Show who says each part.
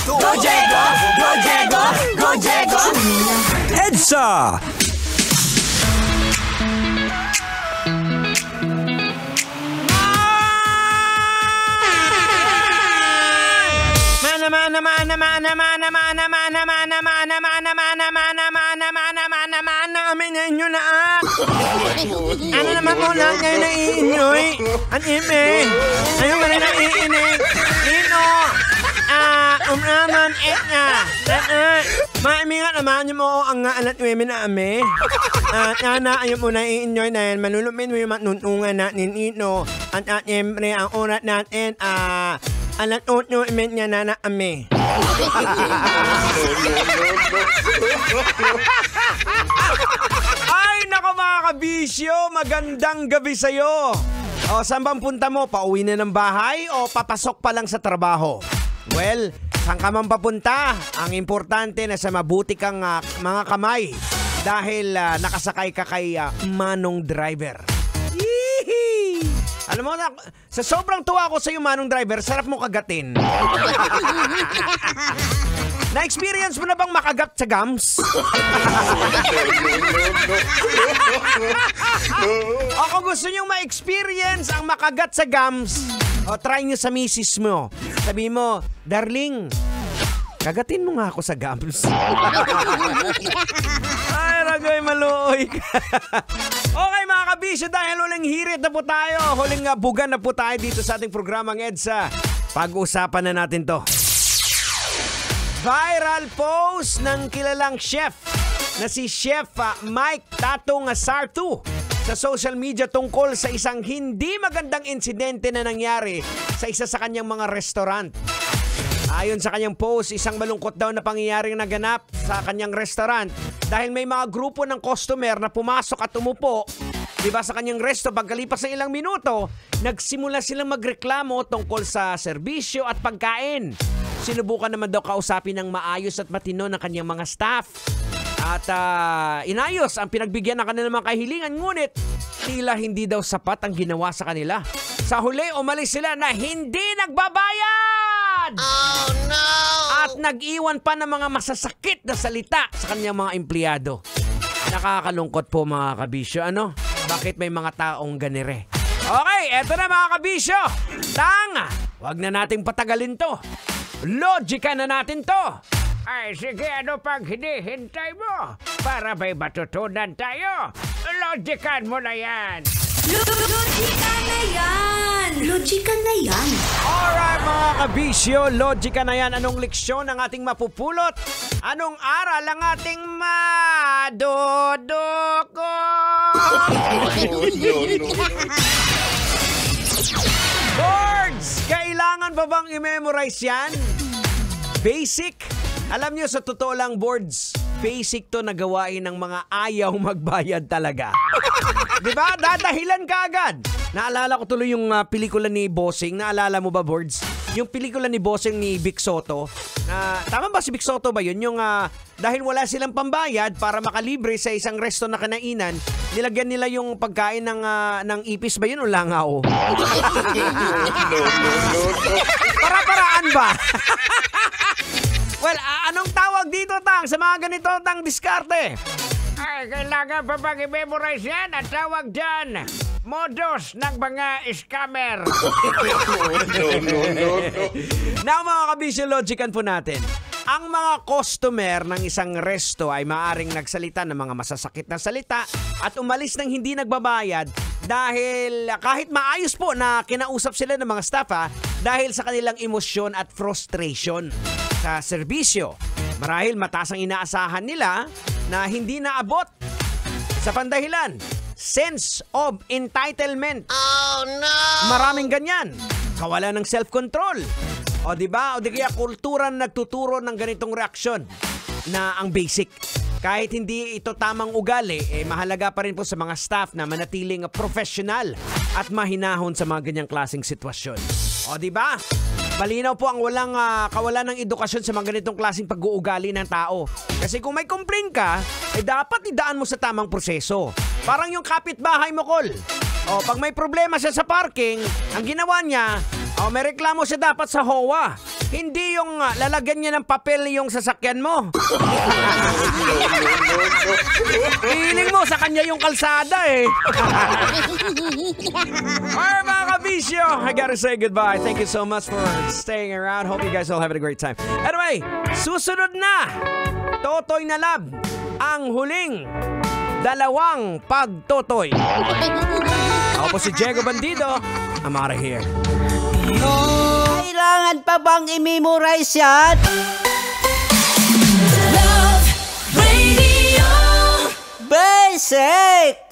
Speaker 1: Go Jego! Go Jego! Go Jego!
Speaker 2: EDSA!
Speaker 3: Aminin nyo na ano naman mo lang ngayon naiinyoy? Ang ime. Ayaw ka rin naiinig. Nino. Umraman etna. Maimingat naman nyo mo ang alat women na ame. Nana ayaw mo naiinyoy na yan. Manulupin mo yung matnuntungan natin ino. At siyempre ang oras natin alat nyo imen nga na ame. Ay, nako mga kabisyo, magandang gabi sa'yo. O, saan bang punta mo? Pauwi na ng bahay o papasok pa lang sa trabaho? Well, saan ka man papunta? Ang importante na sa mabuti kang mga kamay dahil nakasakay ka kay Manong Driver. Yee! Alam mo na, sa sobrang tuwa ko sa'yo, Manong Driver, sarap mo kagatin. Na-experience mo na bang makagat sa gums? O kung gusto nyo ma-experience ang makagat sa gums, o try nyo sa misis mo. Sabi mo, darling, kagatin mo nga ako sa gums. Ay, ragoy, maluoy ka. Okay mga kabisyo, dahil huling hirit na po tayo, huling bugan na po tayo dito sa ating programang EDSA. Pag-usapan na natin to. Viral post ng kilalang chef na si Chef Mike Tatong Sartu sa social media tungkol sa isang hindi magandang insidente na nangyari sa isa sa kanyang mga restaurant. Ayon sa kanyang post, isang malungkot daw na pangyayaring naganap sa kanyang restaurant dahil may mga grupo ng customer na pumasok at umupo, diba, sa kanyang resto. Pagkalipas ng ilang minuto, nagsimula silang magreklamo tungkol sa serbisyo at pagkain. Sinubukan naman daw kausapin ng maayos at matino ng kanyang mga staff. At inayos ang pinagbigyan ng kanilang mga kahilingan, ngunit tila hindi daw sapat ang ginawa sa kanila. Sa huli, umalis sila na hindi nagbabayad! Oh no! At nag-iwan pa ng mga masasakit na salita sa kanyang mga empleyado. Nakakalungkot po mga kabisyo, ano? Bakit may mga taong ganire? Okay, eto na mga kabisyo. Tanga! Wag na nating patagalin to. Logika na natin to. Ay, sige, ano pang hinihintay mo? Para may matutunan tayo. Logikan mo na yan.
Speaker 1: Logika na yan! Logika na yan!
Speaker 3: Alright mga kabisyo, logika na yan. Anong leksyon ang ating mapupulot? Anong aral ang ating madudukot? Boards! Kailangan ba bang i-memorize yan? Basic? Alam nyo, sa totoo lang, boards, basic to na gawain ng mga ayaw magbayad talaga. Diba? Dadahilan ka agad. Naalala ko tuloy yung pelikula ni Bossing. Naalala mo ba, boards? Yung pelikula ni Bossing ni Vic Soto. Tama ba si Vic Soto ba yun? Yung dahil wala silang pambayad para makalibre sa isang resto na kanainan, nilagyan nila yung pagkain ng ipis ba yun o langao? Para-paraan ba? Well, anong tawag dito, Tang? Sa mga ganito, Tang, diskarte? Ay, kailangan pa bang i-memorize yan? Ang tawag dyan, modus ng mga scammer. Now, mga kabisyo, logican po natin. Ang mga customer ng isang resto ay maaring nagsalita ng mga masasakit na salita at umalis ng hindi nagbabayad dahil kahit maayos po na kinausap sila ng mga staff dahil sa kanilang emosyon at frustration sa serbisyo. Marahil mataas ang inaasahan nila na hindi naabot sa pandahilan. Sense of entitlement. Oh no! Maraming ganyan. Kawalan ng self-control. O diba? O di kaya kultura na nagtuturo ng ganitong reaksyon na ang basic. Kahit hindi ito tamang ugali, mahalaga pa rin po sa mga staff na manatiling professional at mahinahon sa mga ganyang klaseng sitwasyon. O diba? Malinaw po ang kawalan ng edukasyon sa mga ganitong klaseng pag-uugali ng tao. Kasi kung may complaint ka, dapat idaan mo sa tamang proseso. Parang yung kapitbahay mo, Kol. O, pag may problema siya sa parking, ang ginawa niya, Oh, may reklamo siya dapat sa HOA. Hindi yung lalagyan niya ng papel yung sasakyan mo. Feeling mo sa kanya yung kalsada eh. Alright mga kabisyo, I gotta say goodbye. Thank you so much for staying around. Hope you guys all having a great time. Anyway, susunod na, Totoy na Lab, ang huling dalawang pagtotoy. Ako po si Diego Bandido. I'm out of here.
Speaker 4: Kailangan pa bang i-memorize yan?
Speaker 1: Love Radio.
Speaker 4: Basic!